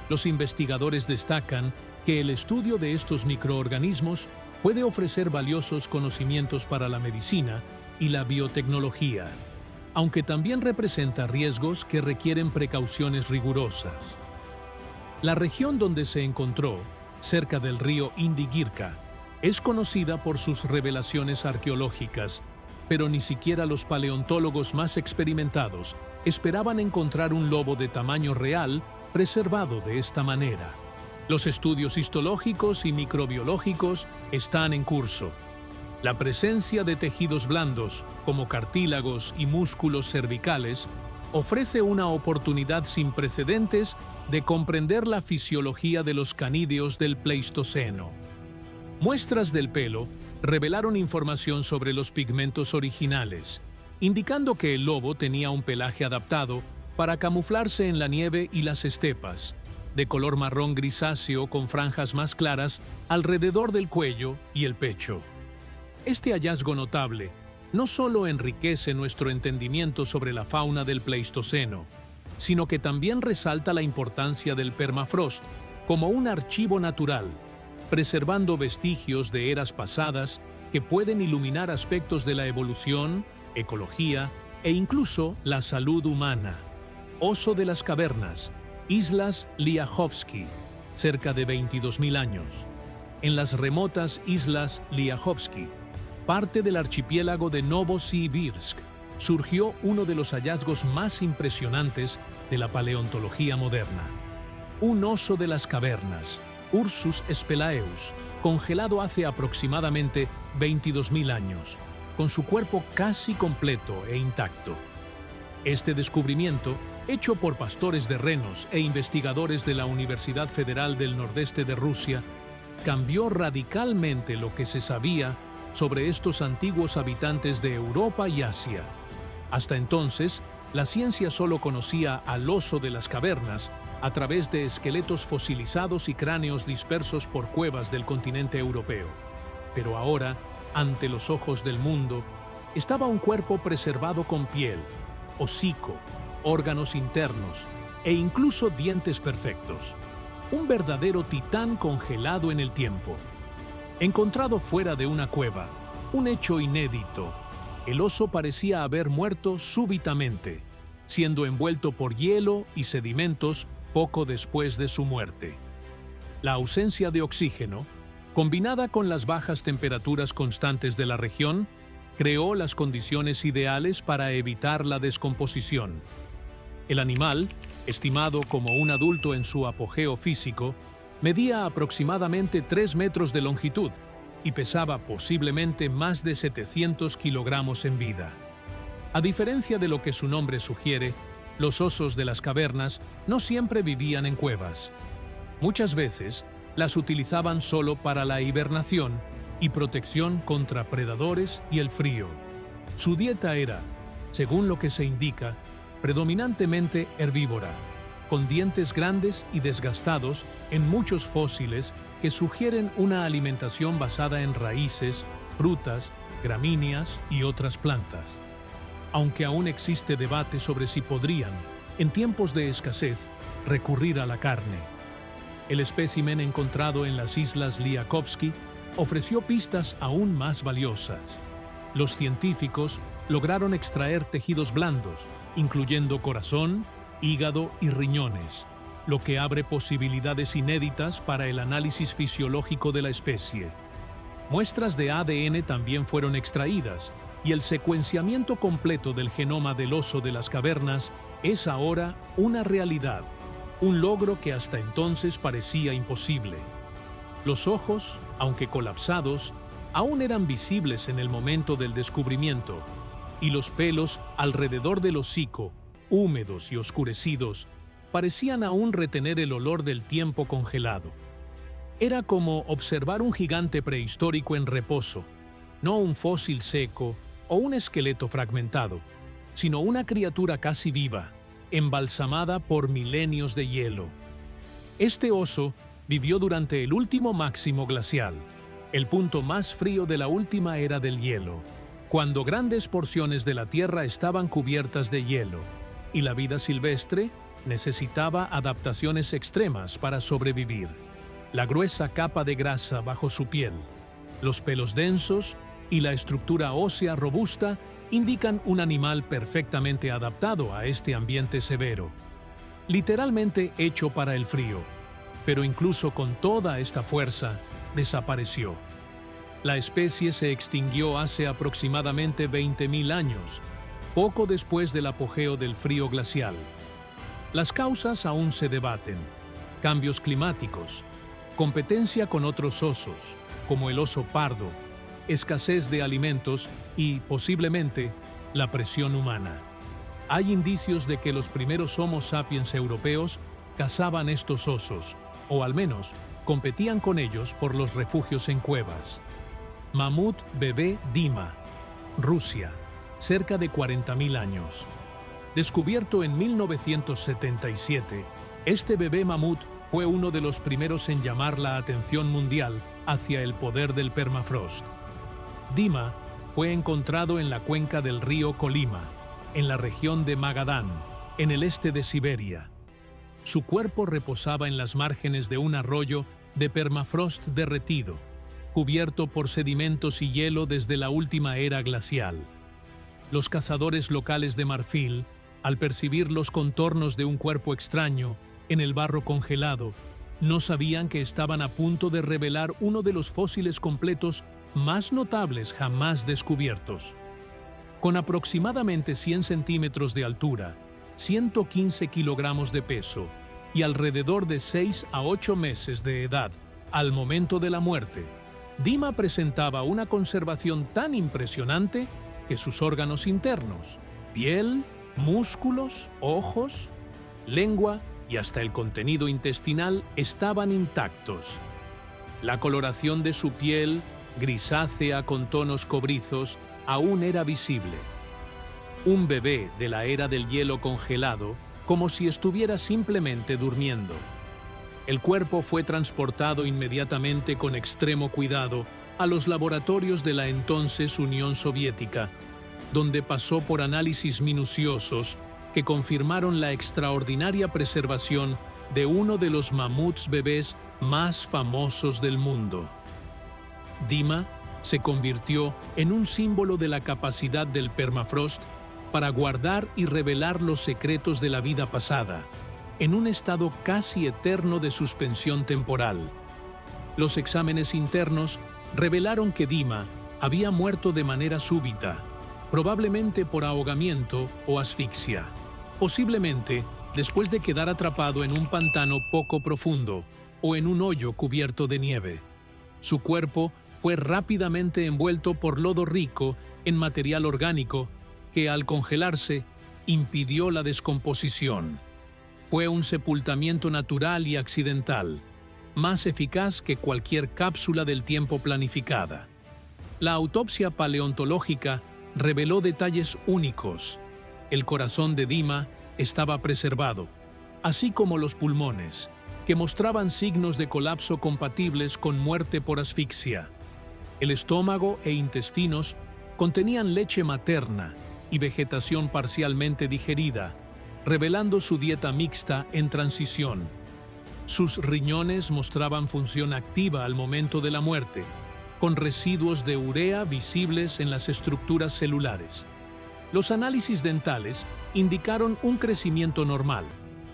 Los investigadores destacan que el estudio de estos microorganismos puede ofrecer valiosos conocimientos para la medicina y la biotecnología, aunque también representa riesgos que requieren precauciones rigurosas. La región donde se encontró, cerca del río Indigirka, es conocida por sus revelaciones arqueológicas, pero ni siquiera los paleontólogos más experimentados esperaban encontrar un lobo de tamaño real preservado de esta manera. Los estudios histológicos y microbiológicos están en curso. La presencia de tejidos blandos, como cartílagos y músculos cervicales, ofrece una oportunidad sin precedentes de comprender la fisiología de los canídeos del Pleistoceno. Muestras del pelo revelaron información sobre los pigmentos originales, indicando que el lobo tenía un pelaje adaptado para camuflarse en la nieve y las estepas, de color marrón grisáceo con franjas más claras alrededor del cuello y el pecho. Este hallazgo notable no solo enriquece nuestro entendimiento sobre la fauna del Pleistoceno, sino que también resalta la importancia del permafrost como un archivo natural, preservando vestigios de eras pasadas que pueden iluminar aspectos de la evolución, ecología e incluso la salud humana. Oso de las cavernas, Islas Liahovsky, cerca de 22.000 años. En las remotas Islas Liahovsky, parte del archipiélago de Novosibirsk, surgió uno de los hallazgos más impresionantes de la paleontología moderna. Un oso de las cavernas, Ursus spelaeus, congelado hace aproximadamente 22.000 años, con su cuerpo casi completo e intacto. Este descubrimiento, hecho por pastores de renos e investigadores de la Universidad Federal del Nordeste de Rusia, cambió radicalmente lo que se sabía sobre estos antiguos habitantes de Europa y Asia. Hasta entonces, la ciencia solo conocía al oso de las cavernas a través de esqueletos fosilizados y cráneos dispersos por cuevas del continente europeo. Pero ahora, ante los ojos del mundo, estaba un cuerpo preservado con piel, hocico, órganos internos e incluso dientes perfectos. Un verdadero titán congelado en el tiempo. Encontrado fuera de una cueva, un hecho inédito, el oso parecía haber muerto súbitamente, siendo envuelto por hielo y sedimentos poco después de su muerte. La ausencia de oxígeno, combinada con las bajas temperaturas constantes de la región, creó las condiciones ideales para evitar la descomposición. El animal, estimado como un adulto en su apogeo físico, medía aproximadamente 3 metros de longitud y pesaba posiblemente más de 700 kilogramos en vida. A diferencia de lo que su nombre sugiere, los osos de las cavernas no siempre vivían en cuevas. Muchas veces las utilizaban solo para la hibernación y protección contra predadores y el frío. Su dieta era, según lo que se indica, predominantemente herbívora, con dientes grandes y desgastados en muchos fósiles que sugieren una alimentación basada en raíces, frutas, gramíneas y otras plantas. Aunque aún existe debate sobre si podrían, en tiempos de escasez, recurrir a la carne. El espécimen encontrado en las islas Liakovsky ofreció pistas aún más valiosas. Los científicos lograron extraer tejidos blandos, incluyendo corazón, hígado y riñones, lo que abre posibilidades inéditas para el análisis fisiológico de la especie. Muestras de ADN también fueron extraídas, y el secuenciamiento completo del genoma del oso de las cavernas es ahora una realidad, un logro que hasta entonces parecía imposible. Los ojos, aunque colapsados, aún eran visibles en el momento del descubrimiento, y los pelos alrededor del hocico, húmedos y oscurecidos, parecían aún retener el olor del tiempo congelado. Era como observar un gigante prehistórico en reposo, no un fósil seco o un esqueleto fragmentado, sino una criatura casi viva, embalsamada por milenios de hielo. Este oso vivió durante el último máximo glacial, el punto más frío de la última era del hielo, cuando grandes porciones de la Tierra estaban cubiertas de hielo, y la vida silvestre necesitaba adaptaciones extremas para sobrevivir. La gruesa capa de grasa bajo su piel, los pelos densos y la estructura ósea robusta indican un animal perfectamente adaptado a este ambiente severo, literalmente hecho para el frío, pero incluso con toda esta fuerza, desapareció. La especie se extinguió hace aproximadamente 20.000 años, poco después del apogeo del frío glacial. Las causas aún se debaten: cambios climáticos, competencia con otros osos, como el oso pardo, escasez de alimentos y, posiblemente, la presión humana. Hay indicios de que los primeros Homo sapiens europeos cazaban estos osos, o al menos competían con ellos por los refugios en cuevas. Mamut bebé Dima, Rusia, cerca de 40.000 años. Descubierto en 1977, este bebé mamut fue uno de los primeros en llamar la atención mundial hacia el poder del permafrost. Dima fue encontrado en la cuenca del río Kolima, en la región de Magadán, en el este de Siberia. Su cuerpo reposaba en las márgenes de un arroyo de permafrost derretido, cubierto por sedimentos y hielo desde la última era glacial. Los cazadores locales de Marfil, al percibir los contornos de un cuerpo extraño en el barro congelado, no sabían que estaban a punto de revelar uno de los fósiles completos más notables jamás descubiertos. Con aproximadamente 100 centímetros de altura, 115 kilogramos de peso y alrededor de 6 a 8 meses de edad al momento de la muerte, Dima presentaba una conservación tan impresionante que sus órganos internos, piel, músculos, ojos, lengua y hasta el contenido intestinal estaban intactos. La coloración de su piel, grisácea con tonos cobrizos, aún era visible. Un bebé de la era del hielo congelado, como si estuviera simplemente durmiendo. El cuerpo fue transportado inmediatamente con extremo cuidado a los laboratorios de la entonces Unión Soviética, donde pasó por análisis minuciosos que confirmaron la extraordinaria preservación de uno de los mamuts bebés más famosos del mundo. Dima se convirtió en un símbolo de la capacidad del permafrost para guardar y revelar los secretos de la vida pasada, en un estado casi eterno de suspensión temporal. Los exámenes internos revelaron que Dima había muerto de manera súbita, probablemente por ahogamiento o asfixia, posiblemente después de quedar atrapado en un pantano poco profundo o en un hoyo cubierto de nieve. Su cuerpo fue rápidamente envuelto por lodo rico en material orgánico que, al congelarse, impidió la descomposición. Fue un sepultamiento natural y accidental, más eficaz que cualquier cápsula del tiempo planificada. La autopsia paleontológica reveló detalles únicos. El corazón de Dima estaba preservado, así como los pulmones, que mostraban signos de colapso compatibles con muerte por asfixia. El estómago e intestinos contenían leche materna y vegetación parcialmente digerida, revelando su dieta mixta en transición. Sus riñones mostraban función activa al momento de la muerte, con residuos de urea visibles en las estructuras celulares. Los análisis dentales indicaron un crecimiento normal,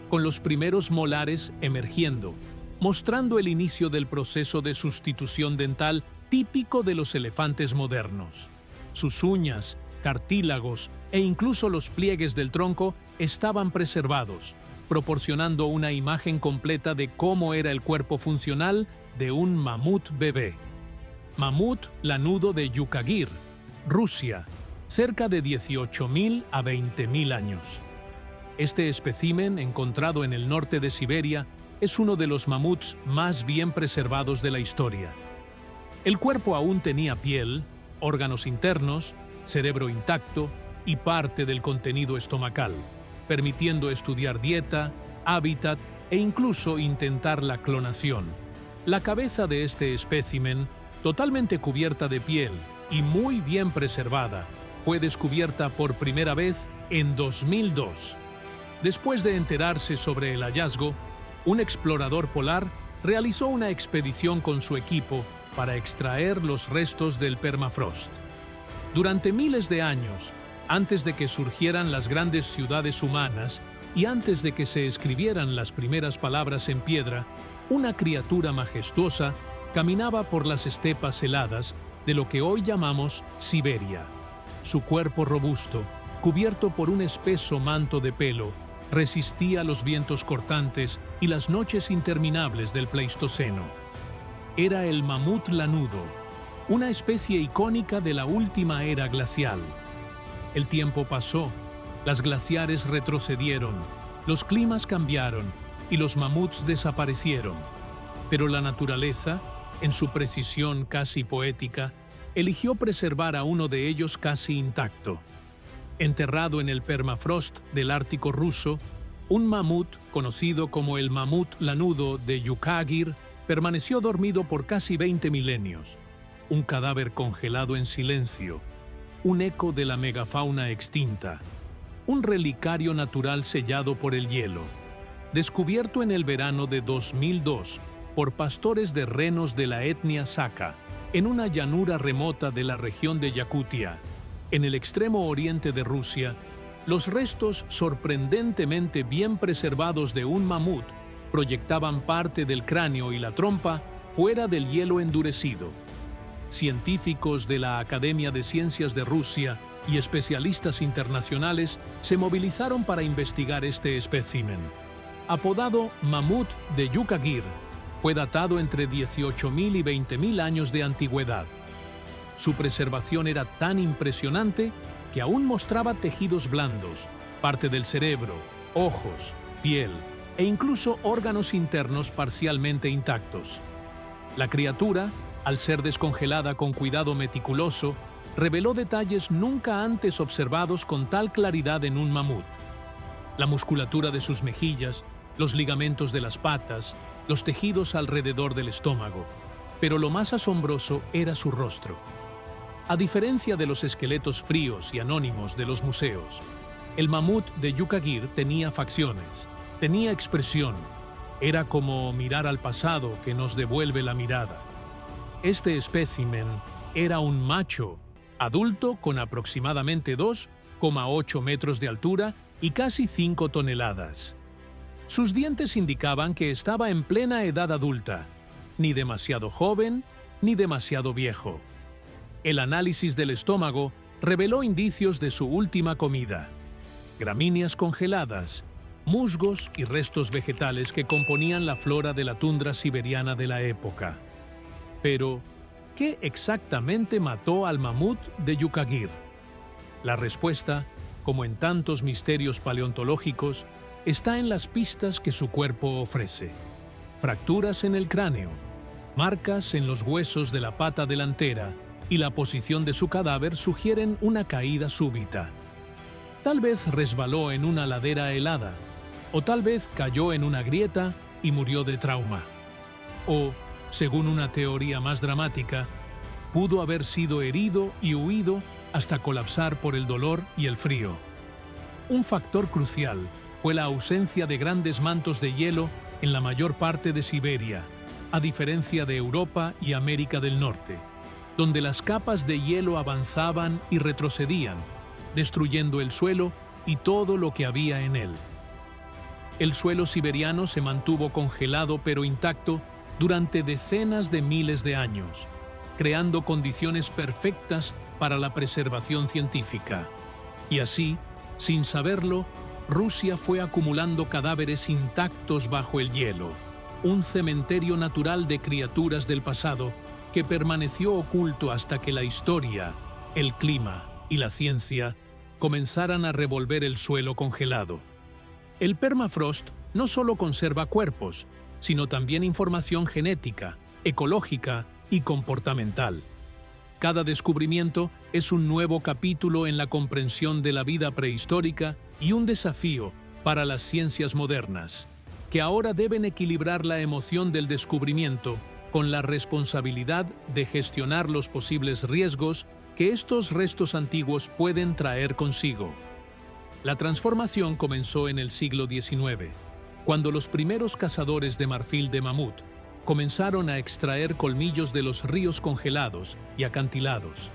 con los primeros molares emergiendo, mostrando el inicio del proceso de sustitución dental típico de los elefantes modernos. Sus uñas, cartílagos e incluso los pliegues del tronco estaban preservados, proporcionando una imagen completa de cómo era el cuerpo funcional de un mamut bebé. Mamut lanudo de Yukagir, Rusia, cerca de 18.000 a 20.000 años. Este espécimen, encontrado en el norte de Siberia, es uno de los mamuts más bien preservados de la historia. El cuerpo aún tenía piel, órganos internos, cerebro intacto y parte del contenido estomacal, permitiendo estudiar dieta, hábitat e incluso intentar la clonación. La cabeza de este espécimen, totalmente cubierta de piel y muy bien preservada, fue descubierta por primera vez en 2002. Después de enterarse sobre el hallazgo, un explorador polar realizó una expedición con su equipo para extraer los restos del permafrost. Durante miles de años, antes de que surgieran las grandes ciudades humanas y antes de que se escribieran las primeras palabras en piedra, una criatura majestuosa caminaba por las estepas heladas de lo que hoy llamamos Siberia. Su cuerpo robusto, cubierto por un espeso manto de pelo, resistía los vientos cortantes y las noches interminables del Pleistoceno. Era el mamut lanudo, una especie icónica de la última era glacial. El tiempo pasó, las glaciares retrocedieron, los climas cambiaron y los mamuts desaparecieron. Pero la naturaleza, en su precisión casi poética, eligió preservar a uno de ellos casi intacto. Enterrado en el permafrost del Ártico ruso, un mamut, conocido como el mamut lanudo de Yukagir, permaneció dormido por casi 20 milenios. Un cadáver congelado en silencio, un eco de la megafauna extinta, un relicario natural sellado por el hielo, descubierto en el verano de 2002 por pastores de renos de la etnia Sakha, en una llanura remota de la región de Yakutia, en el extremo oriente de Rusia. Los restos sorprendentemente bien preservados de un mamut proyectaban parte del cráneo y la trompa fuera del hielo endurecido. Científicos de la Academia de Ciencias de Rusia y especialistas internacionales se movilizaron para investigar este espécimen. Apodado mamut de Yukagir, fue datado entre 18.000 y 20.000 años de antigüedad. Su preservación era tan impresionante que aún mostraba tejidos blandos, parte del cerebro, ojos, piel e incluso órganos internos parcialmente intactos. La criatura, al ser descongelada con cuidado meticuloso, reveló detalles nunca antes observados con tal claridad en un mamut. La musculatura de sus mejillas, los ligamentos de las patas, los tejidos alrededor del estómago. Pero lo más asombroso era su rostro. A diferencia de los esqueletos fríos y anónimos de los museos, el mamut de Yukagir tenía facciones, tenía expresión. Era como mirar al pasado que nos devuelve la mirada. Este espécimen era un macho, adulto con aproximadamente 2,8 metros de altura y casi 5 toneladas. Sus dientes indicaban que estaba en plena edad adulta, ni demasiado joven ni demasiado viejo. El análisis del estómago reveló indicios de su última comida: gramíneas congeladas, musgos y restos vegetales que componían la flora de la tundra siberiana de la época. Pero, ¿qué exactamente mató al mamut de Yukagir? La respuesta, como en tantos misterios paleontológicos, está en las pistas que su cuerpo ofrece. Fracturas en el cráneo, marcas en los huesos de la pata delantera y la posición de su cadáver sugieren una caída súbita. Tal vez resbaló en una ladera helada, o tal vez cayó en una grieta y murió de trauma. O, según una teoría más dramática, pudo haber sido herido y huido hasta colapsar por el dolor y el frío. Un factor crucial fue la ausencia de grandes mantos de hielo en la mayor parte de Siberia, a diferencia de Europa y América del Norte, donde las capas de hielo avanzaban y retrocedían, destruyendo el suelo y todo lo que había en él. El suelo siberiano se mantuvo congelado pero intacto durante decenas de miles de años, creando condiciones perfectas para la preservación científica. Y así, sin saberlo, Rusia fue acumulando cadáveres intactos bajo el hielo, un cementerio natural de criaturas del pasado que permaneció oculto hasta que la historia, el clima y la ciencia comenzaran a revolver el suelo congelado. El permafrost no solo conserva cuerpos, sino también información genética, ecológica y comportamental. Cada descubrimiento es un nuevo capítulo en la comprensión de la vida prehistórica y un desafío para las ciencias modernas, que ahora deben equilibrar la emoción del descubrimiento con la responsabilidad de gestionar los posibles riesgos que estos restos antiguos pueden traer consigo. La transformación comenzó en el siglo XIX, cuando los primeros cazadores de marfil de mamut comenzaron a extraer colmillos de los ríos congelados y acantilados.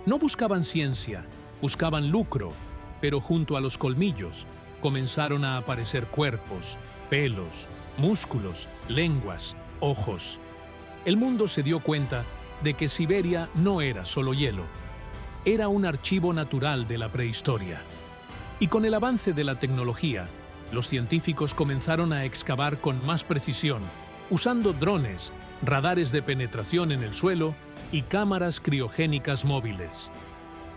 No buscaban ciencia, buscaban lucro, pero junto a los colmillos comenzaron a aparecer cuerpos, pelos, músculos, lenguas, ojos. El mundo se dio cuenta de que Siberia no era solo hielo, era un archivo natural de la prehistoria. Y con el avance de la tecnología, los científicos comenzaron a excavar con más precisión, usando drones, radares de penetración en el suelo y cámaras criogénicas móviles.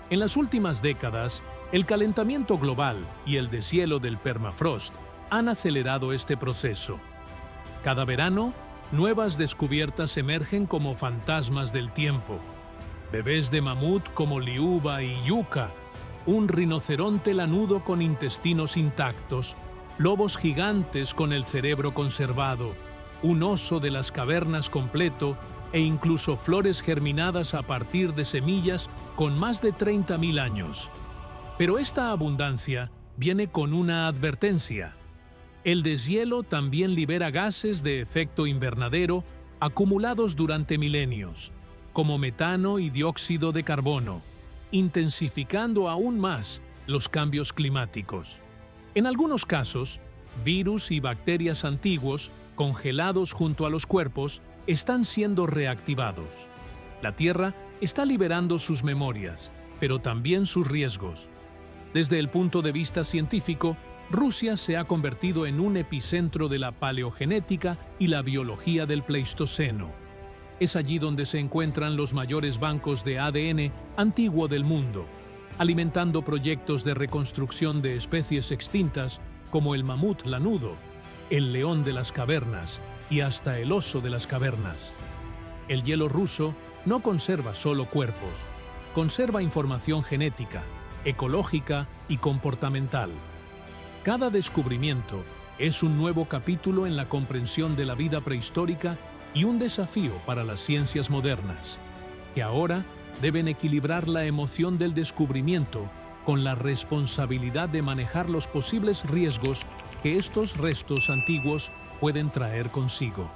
En las últimas décadas, el calentamiento global y el deshielo del permafrost han acelerado este proceso. Cada verano, nuevas descubiertas emergen como fantasmas del tiempo. Bebés de mamut como Liuba y Yuka, un rinoceronte lanudo con intestinos intactos, lobos gigantes con el cerebro conservado, un oso de las cavernas completo e incluso flores germinadas a partir de semillas con más de 30.000 años. Pero esta abundancia viene con una advertencia. El deshielo también libera gases de efecto invernadero acumulados durante milenios, como metano y dióxido de carbono, intensificando aún más los cambios climáticos. En algunos casos, virus y bacterias antiguos, congelados junto a los cuerpos, están siendo reactivados. La Tierra está liberando sus memorias, pero también sus riesgos. Desde el punto de vista científico, Rusia se ha convertido en un epicentro de la paleogenética y la biología del Pleistoceno. Es allí donde se encuentran los mayores bancos de ADN antiguo del mundo, alimentando proyectos de reconstrucción de especies extintas como el mamut lanudo, el león de las cavernas y hasta el oso de las cavernas. El hielo ruso no conserva solo cuerpos, conserva información genética, ecológica y comportamental. Cada descubrimiento es un nuevo capítulo en la comprensión de la vida prehistórica y un desafío para las ciencias modernas, que ahora deben equilibrar la emoción del descubrimiento con la responsabilidad de manejar los posibles riesgos que estos restos antiguos pueden traer consigo.